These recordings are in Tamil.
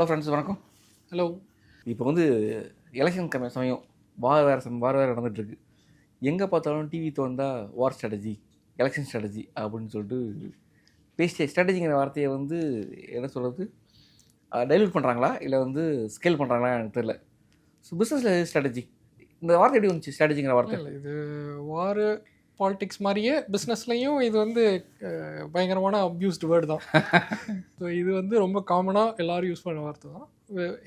ஹலோ ஃப்ரெண்ட்ஸ், வணக்கம். ஹலோ. இப்போ எலெக்ஷன் சமயம் வார் வேறு நடந்துகிட்ருக்கு. எங்கே பார்த்தாலும் டிவி திறந்தா வார் ஸ்ட்ராட்டஜி, எலெக்ஷன் ஸ்ட்ராட்டஜி அப்படின்னு சொல்லிட்டு ஸ்ட்ராட்டஜிங்கிற வார்த்தையை என்ன சொல்கிறது, டைல்யூட் பண்ணுறாங்களா இல்லை ஸ்கேல் பண்ணுறாங்களா எனக்கு தெரியல. ஸோ பிஸ்னஸில் ஸ்ட்ராட்டஜி, இந்த வார்த்தை எப்படி வந்துச்சு ஸ்ட்ராட்டஜிங்கிற வார்த்தை? இல்லை, இது வார் பாலிடிக்ஸ் மாதிரியே பிஸ்னஸ்லையும் இது பயங்கரமான அப்யூஸ்டு வேர்டு தான். ஸோ இது ரொம்ப காமனாக எல்லோரும் யூஸ் பண்ண வார்த்தை தான்.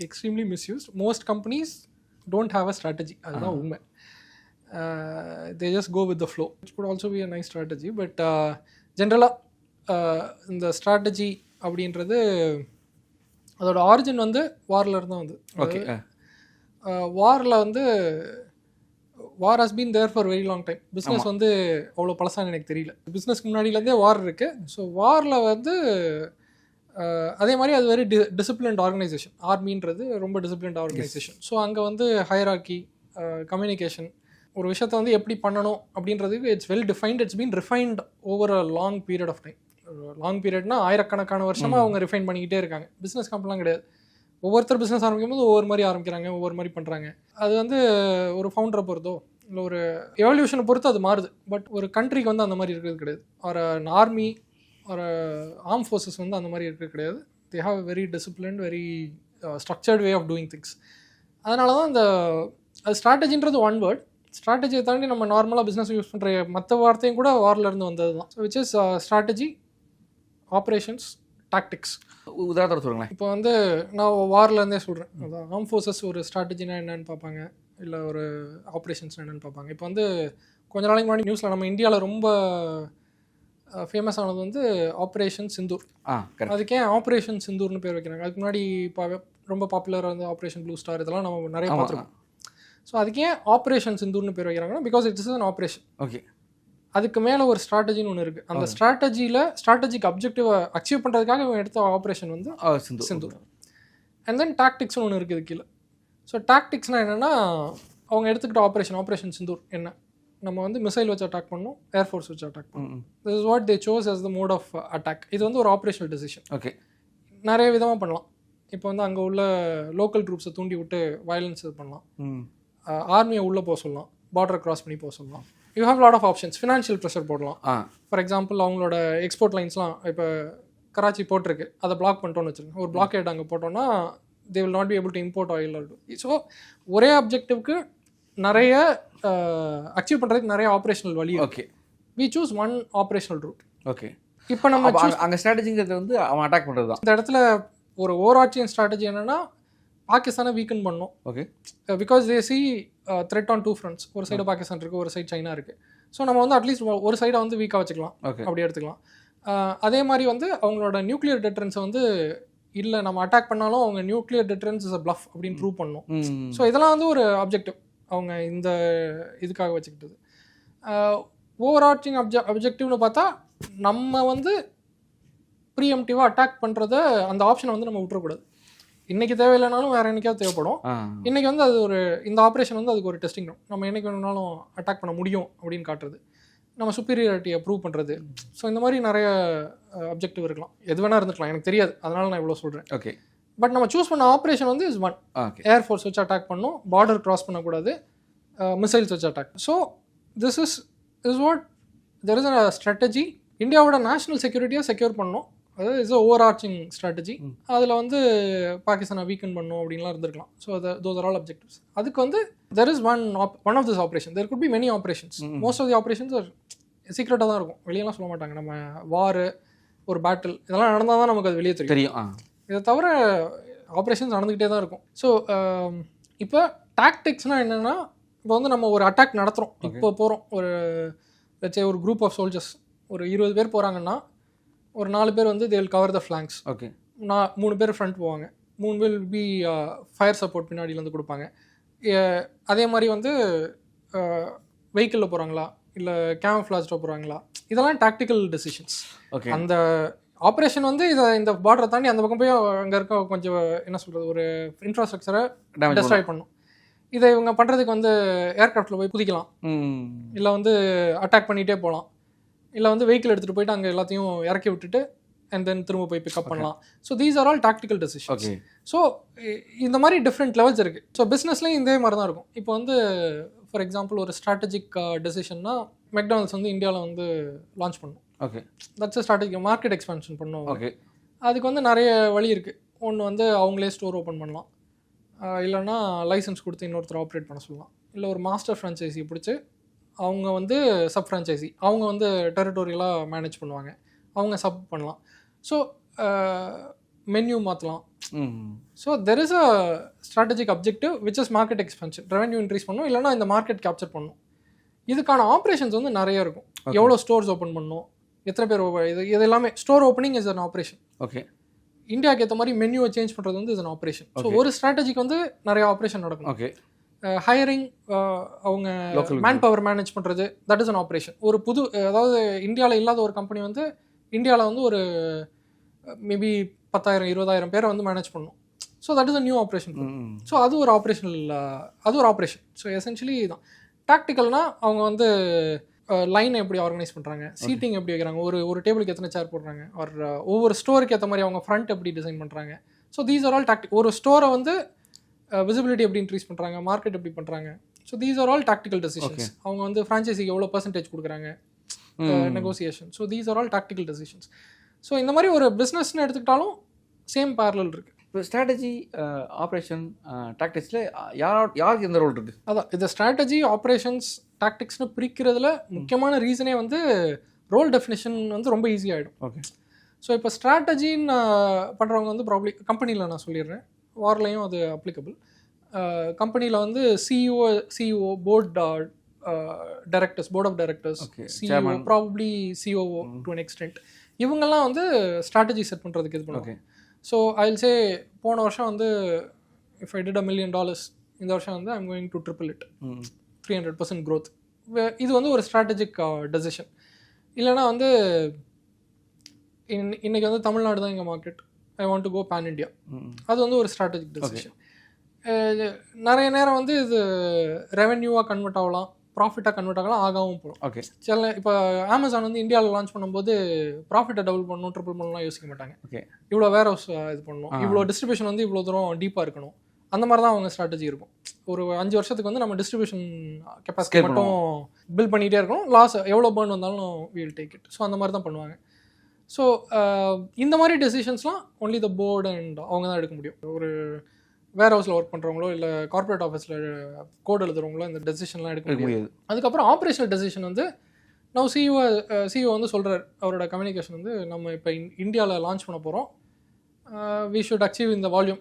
Extremely misused. Most companies don't have a strategy, அதுதான் உண்மை. They just go with the flow. It could also be a nice strategy. But ஜென்ரலாக இந்த ஸ்ட்ராட்டஜி அப்படின்றது அதோட ஆரிஜின் வாரில் இருந்தால் ஓகே. வாரில் war has been there for very long time. Business அவ்வளோ பழசான்னு எனக்கு தெரியல. பிஸ்னஸ்க்கு முன்னாடியிலேருந்தே வார் இருக்குது. ஸோ வாரில் அதே மாதிரி அது வெரி டிசிப்ளின்ட் ஆர்கனைசேஷன். ஆர்மின்றது ரொம்ப டிசிப்ளின்ட் ஆர்கனைசேஷன். ஸோ அங்கே ஹையரார்கி, கம்யூனிகேஷன், ஒரு விஷயத்தை எப்படி பண்ணணும் அப்படின்றதுக்கு it's well defined. It's been refined over a long period of time. Long பீரியட்னா ஆயிரக்கணக்கான வருஷமாக அவங்க ரிஃபைன் பண்ணிக்கிட்டே இருக்காங்க. பிஸ்னஸ் கம்பெனிலாம் கிடையாது. ஒவ்வொருத்தர் பிஸ்னஸ் ஆரம்பிக்கும் போது ஒவ்வொரு மாதிரி ஆரம்பிக்கிறாங்க, ஒவ்வொரு மாதிரி பண்ணுறாங்க. அது ஒரு ஃபவுண்டரை பொறுத்தோ இல்லை ஒரு எவல்யூஷனை பொறுத்து அது மாறுது. பட் ஒரு கண்ட்ரிக்கு அந்த மாதிரி இருக்கிறது கிடையாது. ஒரு ஆர்மி ஒரு ஆர்ம் ஃபோர்ஸஸ் அந்த மாதிரி இருக்கிறது கிடையாது. They have very disciplined, very structured way of doing things. அதனால தான் அது ஸ்ட்ராட்டஜின்றது ஒன் வேர்ட். ஸ்ட்ராட்டஜியை தாண்டி நம்ம நார்மலாக பிஸ்னஸ் யூஸ் பண்ணுற மற்ற வார்த்தையும் கூட வார்லேருந்து வந்தது தான். So which is strategy, operations, tactics. உதாரணத்தோட சொல்லுங்களேன். இப்போ நான் வார்லேருந்தே சொல்கிறேன். அதான் ஆர்ம் ஃபோர்ஸஸ் ஒரு ஸ்ட்ராட்டஜினா என்னென்னு பார்ப்பாங்க, இல்லை ஒரு ஆப்ரேஷன்ஸ் என்னென்னு பார்ப்பாங்க. இப்போ கொஞ்ச நாளைக்கு முன்னாடி நியூஸில் நம்ம இந்தியாவில் ரொம்ப ஃபேமஸ் ஆனது ஆப்ரேஷன் சிந்தூர். அதுக்கே ஆப்ரேஷன் சிந்தூர்னு பேர் வைக்கிறாங்க. அதுக்கு முன்னாடி ரொம்ப பாப்புலராக ஆப்ரேஷன் ப்ளூ ஸ்டார், இதெல்லாம் நம்ம நிறைய பார்த்துருக்கோம். ஸோ அதுக்கே ஆப்ரேஷன் சிந்தூர்னு பேர் வைக்கிறாங்கன்னா because it's an operation. Okay. அதுக்கு மேலே ஒரு ஸ்ட்ராட்டஜின்னு ஒன்று இருக்குது. அந்த ஸ்ட்ராட்டஜிக் அப்ஜெக்டிவை அச்சீவ் பண்ணுறதுக்காக இவங்க எடுத்த ஆப்ரேஷன் சிந்தூர். அண்ட் தென் டாக்டிக்ஸ்னு ஒன்று இருக்குது கீழே. ஸோ டாக்டிக்ஸ்னால் என்னென்னா, அவங்க எடுத்துக்கிட்ட ஆப்ரேஷன் சிந்தூர் என்ன, நம்ம மிசைல் வச்சு அட்டாக் பண்ணணும், ஏர்ஃபோர்ஸ் வச்சு அட்டாக் பண்ணணும். This is what they sous as the mode of attack. இது ஒரு ஆப்ரேஷனல் டெசிஷன். ஓகே. நிறைய விதமாக பண்ணலாம். இப்போ அங்கே உள்ள லோக்கல் ட்ரூப்ஸை தூண்டி விட்டு வயலன்ஸ் இது பண்ணலாம். ஆர்மியை உள்ளே போக சொல்லலாம், பார்டரை கிராஸ் பண்ணி போக சொல்லலாம். You have lot of options. Financial pressure போடலாம். ஃபார் எக்ஸாம்பிள் அவங்களோட எக்ஸ்போர்ட் லைன்ஸ்லாம் இப்போ கராச்சி போட்டிருக்கு, அதை பிளாக் பண்ணிட்டோன்னு வச்சுருங்க. ஒரு பிளாக்கேட் அங்கே போட்டோன்னா they will not be able to import oil or do. So ஒரே அப்ஜெக்டிவ்க்கு நிறைய அச்சீவ் பண்ணுறதுக்கு நிறைய ஆப்ரேஷனல் வழி. Okay. we choose one operational route. Okay. இப்போ நம்ம அங்கே ஸ்ட்ராட்டஜிங்கிறது அவன் அட்டாக் பண்ணுறது தான். இந்த இடத்துல ஒரு ஓவர்ஆர்ச்சிங் ஸ்ட்ராட்டஜி என்னென்னா, பாகிஸ்தானை வீக்கன் பண்ணணும். Okay. Because they see threat on two fronts. ஒரு சைடு பாகிஸ்தான் இருக்குது, ஒரு சைடு சைனா இருக்குது. ஸோ நம்ம அட்லீஸ்ட் ஒரு சைடை வீக்காக வச்சுக்கலாம், அப்படி எடுத்துக்கலாம். அதே மாதிரி அவங்களோட நியூக்ளியர் டெட்டரன்ஸை இல்லை நம்ம அட்டாக் பண்ணாலும் அவங்க நியூக்ளியர் டெட்டரன்ஸ் இஸ் அ ப்ளஃப் அப்படின்னு ப்ரூவ் பண்ணணும். ஸோ இதெல்லாம் ஒரு அப்ஜெக்டிவ் அவங்க இந்த இதுக்காக வச்சுக்கிட்டது. ஓவர்ஆர்ச்சிங் அப்ஜெக்டிவ்னு பார்த்தா, நம்ம ப்ரீஎம்டிவாக அட்டாக் பண்ணுறத அந்த ஆப்ஷனை நம்ம விட்டுறக்கூடாது. இன்றைக்கி தேவையில்லைனாலும் வேறு என்றைக்காவது தேவைப்படும். இன்றைக்கி அது இந்த ஆப்ரேஷன் அதுக்கு ஒரு டெஸ்டிங் ரூம். நம்ம என்றைக்கு வேணும்னாலும் அட்டாக் பண்ண முடியும் அப்படின்னு காட்டுறது, நம்ம சுப்பீரியாரிட்டியை ப்ரூவ் பண்ணுறது. ஸோ இந்த மாதிரி நிறைய அப்ஜெக்டிவ் இருக்கலாம், எது வேணால் இருந்துக்கலாம், எனக்கு தெரியாது, அதனால் நான் இவ்வளோ சொல்கிறேன். ஓகே. பட் நம்ம சூஸ் பண்ண ஆப்ரேஷன் இஸ் ஒன். ஏர்ஃபோர்ஸ் வச்சு அட்டாக் பண்ணணும், பார்டர் கிராஸ் பண்ணக்கூடாது, மிசைல்ஸ் வச்சு attack. So this is what there is a strategy. இந்தியாவோட நேஷனல் செக்யூரிட்டியை செக்யூர் பண்ணணும், அதாவது இஸ் ஓவர் ஆர்ச்சிங் ஸ்ட்ராட்டஜி. அதில் பாகிஸ்தானை வீக்கன் பண்ணணும் அப்படின்லாம் இருந்திருக்கலாம். So those are all objectives. அதுக்கு there is one of this operation. There could be many operations. Most of the operations சீக்ரெட்டாக தான் இருக்கும், வெளியெல்லாம் சொல்ல மாட்டாங்க. நம்ம வார், ஒரு பேட்டில், இதெல்லாம் நடந்தால் தான் நமக்கு அது வெளியே தெரியும். இதை தவிர ஆப்ரேஷன்ஸ் நடந்துக்கிட்டே தான் இருக்கும். ஸோ இப்போ டாக்டிக்ஸ்னால் என்னென்னா, இப்போ நம்ம ஒரு அட்டாக் நடத்துகிறோம். இப்போ போகிறோம், ஒரு குரூப் ஆஃப் சோல்ஜர்ஸ், ஒரு 20 பேர் போகிறாங்கன்னா, ஒரு 4 பேர் they will cover the flanks. Okay. 3 பேர் ஃப்ரண்ட் போவாங்க, 3 will be ஃபயர் சப்போர்ட் பின்னாடியிலேருந்து கொடுப்பாங்க. அதே மாதிரி வெஹிக்கிளில் போகிறாங்களா இல்லை கேமஃப்ளாஜ்டாக போகிறாங்களா, இதெல்லாம் டாக்டிக்கல் டெசிஷன்ஸ். ஓகே. அந்த ஆப்ரேஷன் இந்த பார்டரை தாண்டி அந்த பக்கம் போய் அங்கே இருக்க கொஞ்சம் என்ன சொல்கிறது, ஒரு இன்ஃப்ராஸ்ட்ரக்சரை டெஸ்ட்ராய் பண்ணும். இதை இவங்க பண்ணுறதுக்கு ஏர்க்ராஃப்டில் போய் குதிக்கலாம், இல்லை அட்டாக் பண்ணிகிட்டே போகலாம், இல்லை வெஹிக்கிள் எடுத்துகிட்டு போயிட்டு அங்கே எல்லாத்தையும் இறக்கி விட்டுட்டு அண்ட் தென் திரும்ப போய் பிக்கப் பண்ணலாம். So these are all tactical decisions. Okay. So இந்த மாதிரி டிஃப்ரெண்ட் லெவல்ஸ் இருக்குது. ஸோ பிஸ்னஸ்லேயும் இதே மாதிரி தான் இருக்கும். இப்போ வந்து ஃபார் எக்ஸாம்பிள் ஒரு ஸ்ட்ராட்டஜிக் டெசிஷன்னா மெக்டானல்ட்ஸ் வந்து இந்தியாவில் வந்து லான்ச் பண்ணும். Okay. That's strategic market expansion பண்ணும். ஓகே. அதுக்கு வந்து நிறைய வழி இருக்குது. ஒன்று வந்து அவங்களே ஸ்டோர் ஓப்பன் பண்ணலாம், இல்லைன்னா லைசன்ஸ் கொடுத்து இன்னொருத்தர் ஆப்ரேட் பண்ண சொல்லலாம், இல்லை ஒரு மாஸ்டர் ஃப்ரான்ச்சைஸி பிடிச்சி அவங்க வந்து சப் ஃப்ரான்ச்சைஸி அவங்க வந்து டெரிட்டோரியலாக மேனேஜ் பண்ணுவாங்க, அவங்க சப் பண்ணலாம். ஸோ மென்யூ மாற்றலாம். So there is a strategic objective which is market expansion, revenue increase பண்ணணும், இல்லைனா இந்த மார்க்கெட் கேப்சர் பண்ணணும். இதுக்கான ஆப்ரேஷன்ஸ் வந்து நிறைய இருக்கும். எவ்வளோ ஸ்டோர்ஸ் ஓப்பன் பண்ணணும், எத்தனை பேர், இது எல்லாமே store opening is an operation. Okay. இந்தியாவுக்கு ஏற்ற மாதிரி மெனுவை சேஞ்ச் பண்ணுறது வந்து இஸ் அன் ஆப்ரேஷன். ஸோ ஒரு ஸ்ட்ராட்டஜிக்கு வந்து நிறைய ஆப்ரேஷன் நடக்கும். ஓகே. ஹையரிங், அவங்க மேன் பவர் மேனேஜ் பண்ணுறது, தட் இஸ் அன் ஆப்ரேஷன். ஒரு புது, அதாவது இந்தியாவில் இல்லாத ஒரு கம்பெனி வந்து இந்தியாவில் வந்து ஒரு மேபி 10,000-20,000 பேரை வந்து மேனேஜ் பண்ணணும். So that is a new operation. So அது ஒரு ஆப்ரேஷன். ஸோ எசென்ஷியலி தான். டாக்டிக்கல்னால் அவங்க வந்து லைனை எப்படி ஆர்கனைஸ் பண்ணுறாங்க, சீட்டிங் எப்படி வைக்கிறாங்க, ஒரு டேபிளுக்கு எத்தனை சேர் போடுறாங்க, ஒவ்வொரு ஸ்டோருக்கு ஏற்ற மாதிரி அவங்க ஃப்ரண்ட் எப்படி டிசைன் பண்ணுறாங்க. So these are all tactic. ஒரு ஸ்டோரை வந்து விசிபிலிட்டி எப்படி இன்க்ரீஸ் பண்ணுறாங்க, மார்க்கெட் எப்படி பண்ணுறாங்க. So these are all tactical decisions. அவங்க வந்து ஃப்ரான்ச்சைஸிக்கு எவ்வளோ பர்சன்டேஜ் கொடுக்குறாங்க, negotiation. So these are all tactical decisions. So இந்த மாதிரி ஒரு பிஸ்னஸ்ன்னு எடுத்துக்கிட்டாலும் சேம் பேரலல் இருக்குது. இப்போ ஸ்ட்ராட்டஜி, ஆப்ரேஷன், டாக்டிக்ஸில் யாருக்கு எந்த ரோல் இருக்குது? அதான் இந்த ஸ்ட்ராட்டஜி, ஆப்ரேஷன்ஸ், டாக்டிக்ஸ்னு பிரிக்கிறதுல முக்கியமான ரீசனே வந்து ரோல் டெஃபினேஷன் வந்து ரொம்ப ஈஸியாகிடும். ஓகே. ஸோ இப்போ ஸ்ட்ராட்டஜின்னு பண்ணுறவங்க வந்து ப்ராப்ளி கம்பெனியில் நான் சொல்லிடுறேன், வார்லையும் அது அப்ளிகபிள். கம்பெனியில் வந்து CEO, board directors, board of directors, CEO, probably COO to an extent, இவங்கெல்லாம் வந்து ஸ்ட்ராட்டஜி செட் பண்ணுறதுக்கு இது பண்ணுவாங்க. ஸோ ஐ வில் சே, போன வருஷம் வந்து இஃப் ஐ டிட் $1 million, இந்த வருஷம் வந்து I'm going to triple it, 300% growth. இது வந்து ஒரு ஸ்ட்ராட்டஜிக் டெசிஷன். இல்லைனா வந்து இன்றைக்கி வந்து தமிழ்நாடு தான் எங்கள் market, I want to go pan India, அது வந்து ஒரு ஸ்ட்ராட்டஜிக் டெசிஷன். நிறைய நேரம் வந்து இது ரெவென்யூவாக கன்வெர்ட் ஆகலாம், ப்ராஃபிட்டாக கன்வெர்ட் ஆகலாம், ஆகவும் போகலாம். ஓகே. சில இப்போ அமேசான் வந்து இந்தியாவில் லான்ச் பண்ணும்போது ப்ராஃபிட்டை டபுள் பண்ணணும், ட்ரிபிள் பண்ணலாம் யோசிக்க மாட்டாங்க. ஓகே. இவ்வளோ வேர் ஹவுஸ் இது பண்ணணும், இவ்வளோ டிஸ்ட்ரிபியூஷன் வந்து இவ்வளோ தூரம் டீப்பாக இருக்கணும், அந்த மாதிரி தான் அவங்க ஸ்ட்ராட்டஜி இருக்கும். ஒரு 5 வருஷத்துக்கு வந்து நம்ம டிஸ்ட்ரிபியூஷன் கெப்பாசிட்டி மட்டும் பில்ட் பண்ணிகிட்டே இருக்கணும், லாஸ் எவ்வளோ பர்ன் வந்தாலும் we will take it. So அந்த மாதிரி தான் பண்ணுவாங்க. ஸோ இந்த மாதிரி டெசிஷன்ஸ்லாம் ஒன்லி த போர்டு அண்ட் அவங்க தான் எடுக்க முடியும். ஒரு வேர் ஹவுஸில் ஒர்க் பண்ணுறவங்களோ இல்லை கார்பரேட் ஆஃபீஸில் கோட் எழுதுறவங்களோ இந்த டெசிஷன்லாம் எடுக்க முடியாது. அதுக்கப்புறம் ஆப்ரேஷனல் டெசிஷன் வந்து நான் சிஇஓ வந்து சொல்கிறார், அவரோட கம்யூனிகேஷன் வந்து நம்ம இப்போ இந்தியாவில் லான்ச் பண்ண போகிறோம், வி ஷுட் அச்சீவ் இந்த வால்யூம்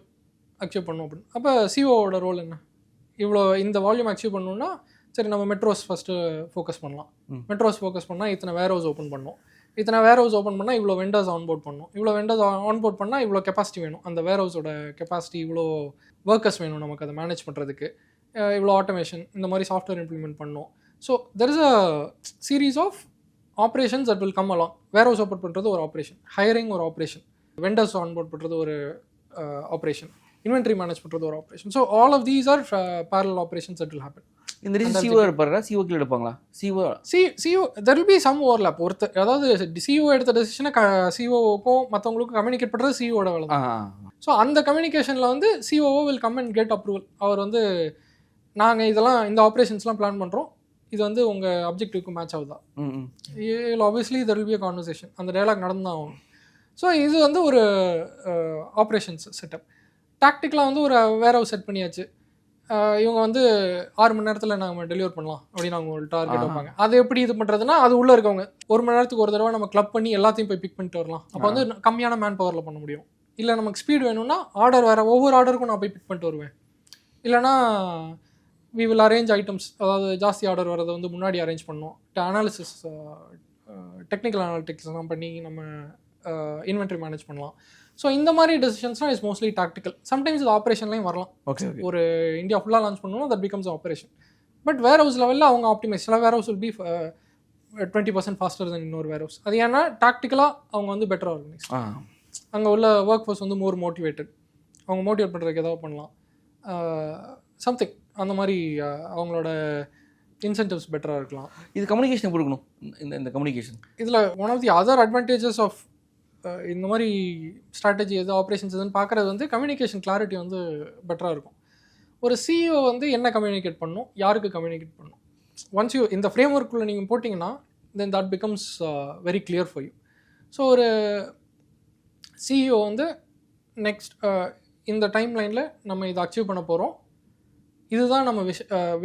அச்சீவ் பண்ணணும் அப்படின்னு. அப்போ சிஓவோட ரோல் என்ன, இவ்வளோ இந்த வால்யூம் அச்சீவ் பண்ணணும்னா சரி நம்ம மெட்ரோஸ் ஃபஸ்ட்டு ஃபோக்கஸ் பண்ணலாம், மெட்ரோஸ் ஃபோக்கஸ் பண்ணால் இத்தனை வேர் ஹவுஸ் ஓப்பன் பண்ணணும், இத்தனை வேர் ஹவுஸ் ஓப்பன் பண்ணால் இவ்வளோ வெண்டர்ஸ் ஆன்போர்ட் பண்ணணும், இவ்வளோ வெண்டர்ஸ் ஆன்போர்ட் பண்ணால் இவ்வளோ கெப்பாசிட்டி வேணும், அந்த வேர் ஹவுஸோட கெப்பாசிட்டி இவ்வளோ ஒர்க்கர்ஸ் வேணும் நமக்கு அதை மேனேஜ் பண்ணுறதுக்கு, இவ்வளோ ஆட்டோமேஷன், இந்த மாதிரி சாஃப்ட்வேர் இம்ப்ளிமெண்ட் பண்ணணும். So there is a series of operations that will come along. Warehouse open பண்ணுறது ஒரு ஆப்ரேஷன், ஹையரிங் ஒரு ஆப்ரேஷன், வெண்டர்ஸ் ஆன்போர்ட் பண்ணுறது ஒரு ஆப்ரேஷன், இன்வென்ட்ரி மேனேஜ் பண்ணுறது ஒரு operation. So all of these are parallel operations that will happen. இந்த ரீசன் சிஓ இருப்பாரா, சிஓ கீழ எடுப்பாங்களா? CO there will be some overlap. ஒருத்தர் அதாவது சிஓ எடுத்த டெசிஷனை சிஓக்கும் மற்றவங்களுக்கும் கம்யூனிகேட் பண்ணுறது சிஓட வேலை தான். ஸோ அந்த கம்யூனிகேஷனில் வந்து COO will come and get approval. அவர் வந்து நாங்கள் இதெல்லாம் இந்த ஆப்ரேஷன்ஸ்லாம் பிளான் பண்ணுறோம், இது வந்து உங்கள் அப்ஜெக்டிவ்க்கு மேட்ச் ஆகுதா, obviously there will be a conversation, அந்த டயலாக் நடந்து தான் ஆகும். ஸோ இது வந்து ஒரு ஆப்ரேஷன்ஸ் செட்டப். டாக்டிக்கலாக வந்து ஒரு வேர் ஹவுஸ் செட் பண்ணியாச்சு, இவங்க வந்து 6 மணி நேரத்தில் நாங்கள் டெலிவர் பண்ணலாம் அப்படின்னு அவங்க ஒரு டார்கெட் வைப்பாங்க. அது எப்படி இது பண்ணுறதுன்னா, அது உள்ளே இருக்கவங்க 1 மணி நேரத்துக்கு ஒரு தடவை நம்ம கிளப் பண்ணி எல்லாத்தையும் போய் பிக் பண்ணிட்டு வரலாம். அப்போ வந்து கம்மியான மேன் பவரில் பண்ண முடியும். இல்லை நமக்கு ஸ்பீட் வேணும்னா ஆர்டர் வேறு, ஒவ்வொரு ஆர்டருக்கும் நான் போய் பிக் பண்ணிட்டு வருவேன். இல்லைனா வி வில் அரேஞ்ச் ஐட்டம்ஸ், அதாவது ஜாஸ்தி ஆர்டர் வரதை வந்து முன்னாடி அரேஞ்ச் பண்ணோம், அனாலிசிஸ், டெக்னிக்கல் அனாலிட்டிக்ஸ்லாம் பண்ணி நம்ம இன்வென்ட்ரி மேனேஜ் பண்ணலாம். ஸோ இந்த மாதிரி டெசிஷன்ஸ்லாம் இஸ் மோஸ்ட்லி டாக்டிக்கல். சம்டைம்ஸ் இது ஆப்ரேஷன்லையும் வரலாம். ஓகே. ஒரு இந்தியா ஃபுல்லாக லான்ச் பண்ணணும், that becomes operation. But warehouse லெவலில் அவங்க ஆப்டிமைஸ், சில warehouse will be 20% faster then இன்னொரு வேர் ஹவுஸ். அது ஏன்னா டாக்டிக்கலாக அவங்க வந்து பெட்டர் ஆர்கனைஸ், அங்கே உள்ள ஒர்க் ஃபோர்ஸ் வந்து மோர் மோட்டிவேட்டட், அவங்க மோட்டிவேட் பண்ணுறதுக்கு ஏதாவது பண்ணலாம், சம்திங் அந்த மாதிரி அவங்களோட இன்சென்டிவ்ஸ் பெட்டராக இருக்கலாம். இது கம்யூனிகேஷன் கொடுக்கணும். இந்த கம்யூனிகேஷன் இதில் one of the other advantages of இந்த மாதிரி ஸ்ட்ராட்டஜி எது ஆப்ரேஷன்ஸ் எதுன்னு பார்க்குறது வந்து கம்யூனிகேஷன் கிளாரிட்டி வந்து பெட்டராக இருக்கும். ஒரு சிஇஓ வந்து என்ன கம்யூனிகேட் பண்ணணும், யாருக்கு கம்யூனிகேட் பண்ணணும், ஒன்ஸ் யூ இந்த ஃப்ரேம் ஒர்க்குள்ளே நீங்கள் போட்டிங்கன்னா then that becomes very clear for you. So ஒரு சிஇஓ வந்து நெக்ஸ்ட் இந்த டைம் லைனில் நம்ம இதை அச்சீவ் பண்ண போகிறோம், இதுதான் நம்ம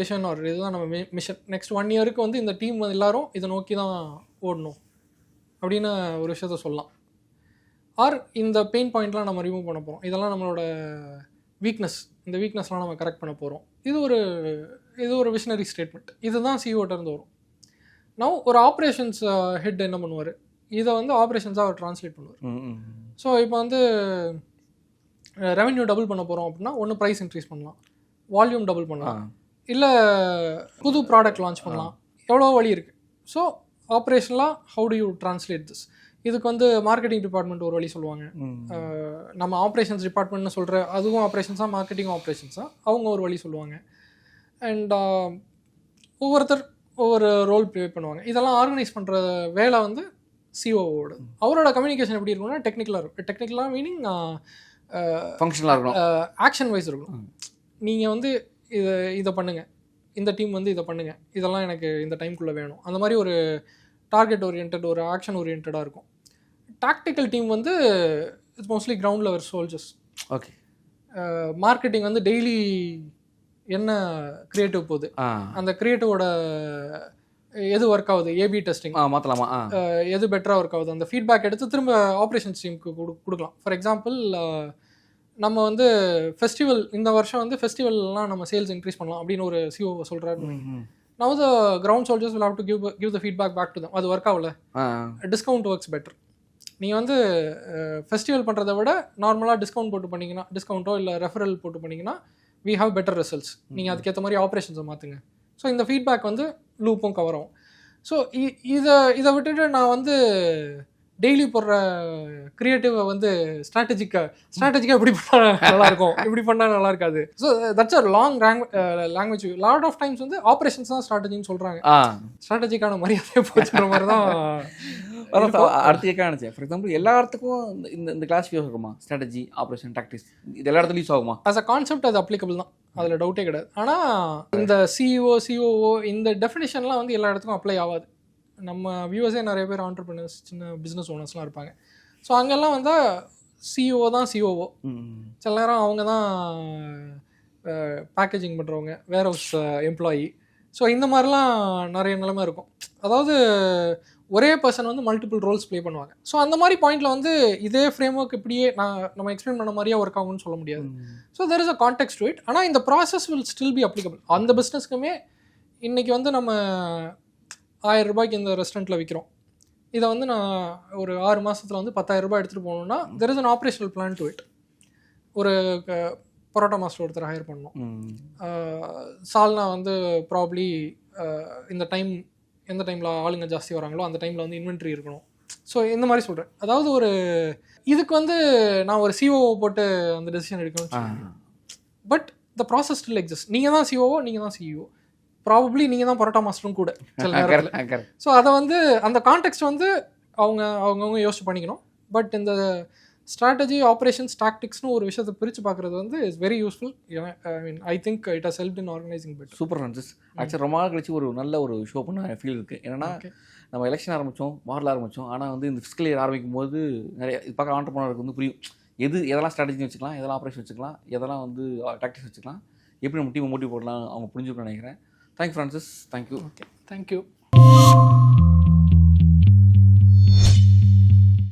விஷன் ஆர் இதுதான் நம்ம மிஷன், நெக்ஸ்ட் 1 இயருக்கு வந்து இந்த டீம் எல்லாரும் இதை நோக்கி தான் ஓடணும் அப்படின்னு ஒரு விஷயத்த சொல்லலாம். ஆர் இந்த பெயின் பாயிண்ட்லாம் நம்ம ரிமூவ் பண்ண போகிறோம், இதெல்லாம் நம்மளோட வீக்னஸ், இந்த வீக்னஸ்லாம் நம்ம கரெக்ட் பண்ண போகிறோம், இது ஒரு விஷனரி ஸ்டேட்மெண்ட். இதுதான் சிஇஓட்ட இருந்து வரும். நான் ஒரு ஆப்ரேஷன்ஸ் ஹெட் என்ன பண்ணுவார், இதை வந்து ஆப்ரேஷன்ஸாக அவர் ட்ரான்ஸ்லேட் பண்ணுவார். ஸோ இப்போ வந்து ரெவென்யூ டபுள் பண்ண போகிறோம் அப்படின்னா ஒன்று ப்ரைஸ் இன்க்ரீஸ் பண்ணலாம், வால்யூம் டபுள் பண்ணலாம், இல்லை புது ப்ராடக்ட் லான்ச் பண்ணலாம், எவ்வளோ வழி இருக்குது. ஸோ ஆப்ரேஷனலாக how do you translate this, இதுக்கு வந்து மார்க்கெட்டிங் டிபார்ட்மெண்ட் ஒரு வழி சொல்லுவாங்க, நம்ம ஆப்ரேஷன்ஸ் டிபார்ட்மெண்ட்னு சொல்கிற அதுவும் ஆப்ரேஷன்ஸாக மார்க்கெட்டிங் ஆப்ரேஷன்ஸாக அவங்க ஒரு வழி சொல்லுவாங்க. அண்ட் ஒவ்வொருத்தர் ஒவ்வொரு ரோல் ப்ளே பண்ணுவாங்க. இதெல்லாம் ஆர்கனைஸ் பண்ணுற வேலை வந்து சிஓவோட. அவரோட கம்யூனிகேஷன் எப்படி இருக்கும்னா டெக்னிக்கலாக இருக்கும். டெக்னிக்கலாக மீனிங் ஃபங்க்ஷனலாக இருக்கும், ஆக்ஷன் வைஸ் இருக்கும். நீங்கள் வந்து இதை பண்ணுங்கள், இந்த டீம் வந்து இதை பண்ணுங்கள், இதெல்லாம் எனக்கு இந்த டைம்குள்ளே வேணும், அந்த மாதிரி ஒரு டார்கெட் ஓரியன்ட் ஒரு ஆக்ஷன் ஓரியன்டாக இருக்கும். டாக்டிக்கல் டீம் வந்து it's mostly ground level soldiers. Okay. Marketing வந்து டெய்லி என்ன க்ரியேட்டிவ் போகுது, அந்த க்ரியேட்டிவோட எது ஒர்க் ஆகுது, ஏபி டெஸ்டிங் மாற்றலாமா, எது பெட்டராக ஒர்க் ஆகுது, அந்த ஃபீட்பேக் எடுத்து திரும்ப ஆப்ரேஷன்ஸ் டீமுக்கு கொடுக்கலாம். ஃபார் எக்ஸாம்பிள் நம்ம வந்து ஃபெஸ்டிவல் இந்த வருஷம் வந்து ஃபெஸ்டிவல்லாம் நம்ம சேல்ஸ் இன்க்ரீஸ் பண்ணலாம் அப்படின்னு ஒரு சிஓ சொல்கிறாரு. Now the ground soldiers will have to give the feedback back to them. அது ஒர்க் ஆகல, டிஸ்கவுண்ட் ஒர்க்ஸ் பெட்டர். நீங்கள் வந்து ஃபெஸ்டிவல் பண்ணுறதை விட நார்மலாக டிஸ்கவுண்ட் போட்டு பண்ணிங்கன்னா, டிஸ்கவுண்ட்டோ இல்லை ரெஃபரல் போட்டு பண்ணிங்கன்னா we have better results. நீங்கள் அதுக்கேற்ற மாதிரி ஆப்ரேஷன்ஸை மாற்றுங்க. ஸோ இந்த ஃபீட்பேக் வந்து லூப்பும் கவர் ஆகும். ஸோ இதை விட்டுட்டு நான் வந்து டெய்லி போடுற கிரியேட்டிவை வந்து ஸ்ட்ராட்டஜிக்காக இப்படி பண்ணால் நல்லாயிருக்கும், இப்படி பண்ணால் நல்லா இருக்காது. So that's a long language. Lot of times வந்து ஆப்ரேஷன்ஸ் தான் ஸ்ட்ராட்டஜின்னு சொல்கிறாங்க. ஸ்ட்ராட்டஜிக்கான மரியாதையை போச்சுற மாதிரி தான் அடுத்த கேட்க நினச்சேன். ஃபார் எக்ஸாம்பிள் எல்லா இடத்துக்கும் இந்த கிளாஸ் யூஸ் ஆகுமா, ஸ்ட்ராட்டஜி, ஆப்ரேஷன், டாக்டிக்ஸ், இது எல்லா இடத்துலையும் யூஸ் ஆகுமா? ஆஸ் அ கான்செப்ட் அது அப்ளிகபிள் தான், அதில் டவுட்டே கிடையாது. ஆனால் இந்த சிஓஓ இந்த டெஃபினிஷன்லாம் வந்து எல்லா இடத்துக்கும் அப்ளை ஆகாது. நம்ம வியூவர்ஸே நிறைய பேர் ஆண்டர்பிரினர்ஸ், சின்ன பிஸ்னஸ் ஓனர்ஸ்லாம் இருப்பாங்க. ஸோ அங்கெல்லாம் வந்தால் சிஓ தான் சிஓஓ, சில நேரம் அவங்க தான் பேக்கேஜிங் பண்ணுறவங்க, வேர் ஹவுஸ் எம்ப்ளாயி. ஸோ இந்த மாதிரிலாம் நிறைய நிலைமை இருக்கும். அதாவது ஒரே பர்சன் வந்து மல்டிபிள் ரோல்ஸ் ப்ளே பண்ணுவாங்க. ஸோ அந்த மாதிரி பாயிண்டில் வந்து இதே ஃப்ரேம் ஒர்க் இப்படியே நம்ம எக்ஸ்பிளைன் பண்ண மாதிரியே ஒர்க் ஆகும்னு சொல்ல முடியாது. So there is a context to it. ஆனால் இந்த process will still be applicable. அந்த பிஸ்னஸ்க்குமே இன்றைக்கி வந்து நம்ம 1000 ரூபாய்க்கு இந்த ரெஸ்டாரண்ட்டில் விற்கிறோம், இதை வந்து நான் ஒரு 6 மாதத்தில் வந்து 10,000 ரூபாய் எடுத்துகிட்டு போகணுன்னா there is an operational plan to it. ஒரு பரோட்டா மாஸ்டர் ஒருத்தர் ஹையர் பண்ணணும், சால்னா வந்து ப்ராப்ளி இந்த டைம் எந்த டைமில் ஆளுங்க ஜாஸ்தி வராங்களோ அந்த டைமில் வந்து இன்வென்ட்ரி இருக்கணும். ஸோ இந்த மாதிரி சொல்கிறேன். அதாவது ஒரு இதுக்கு வந்து நான் ஒரு சிஓஓ போட்டு அந்த டெசிஷன் எடுக்கணும். But the process still exist. நீங்கள் தான் சிஓஓ, நீங்கள் தான் சிஇஓ, ப்ராபப்ளி நீங்கள் தான் பரோட்டா மாஸ்டரும் கூட சில நேரத்தில். ஸோ அதை வந்து அந்த கான்டெக்ஸ்ட் வந்து அவங்கவுங்க யோசிச்சு பண்ணிக்கணும். பட் இந்த ஸ்ட்ராட்டஜி, ஆப்ரேஷன்ஸ், டாக்டிக்ஸ்னு ஒரு விஷயத்தை பிரித்து பார்க்குறது வந்து is very useful. I mean I think it has helped in organising better. Super Francis. ஆக்சுவலாக ரொம்ப நாள் கழிச்சு ஒரு நல்ல ஒரு ஷோ பண்ண ஃபீல் இருக்குது. என்னென்னா நம்ம எலெக்ஷன் ஆரம்பித்தோம், வாரில் ஆரம்பித்தோம், ஆனால் வந்து இந்த ஃபிஸ்கல் இயர் ஆரம்பிக்கும் போது நிறைய இது பார்க்க ஆண்டர்ப்ரனருக்கு வந்து புரியும் எதெல்லாம் ஸ்ட்ராட்டஜி வச்சுக்கலாம், எதெல்லாம் ஆப்ரேஷன் வச்சுக்கலாம், எதெல்லாம் வந்து டாக்டிக்ஸ் வச்சுக்கலாம், எப்படி நம்ம டீமை மோட்டிவ் போடலாம் அவங்க புரிஞ்சுக்கணும்னு நினைக்கிறேன். Thank you Francis. Thank you. Okay, thank you.